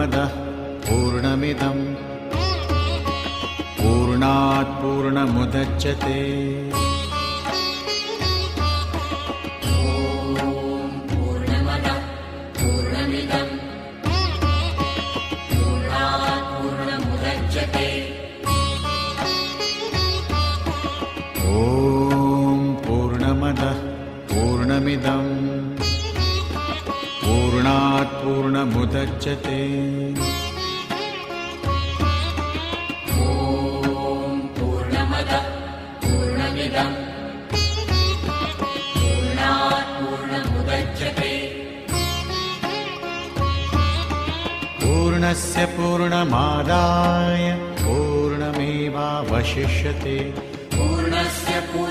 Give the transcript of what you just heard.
पूर्णमदः पूर्णमिदं पूर्णात् पूर्णमुदच्यते। पूर्णमदः पूर्णमिदं पूर्णात् पूर्णमुदच्यते। पूर्णमदः पूर्णमिदं पूर्णात् पूर्णमुदच्यते। पूर्णस्य पूर्णमादाय पूर्णमेवावशिष्यते। पूर्णस्य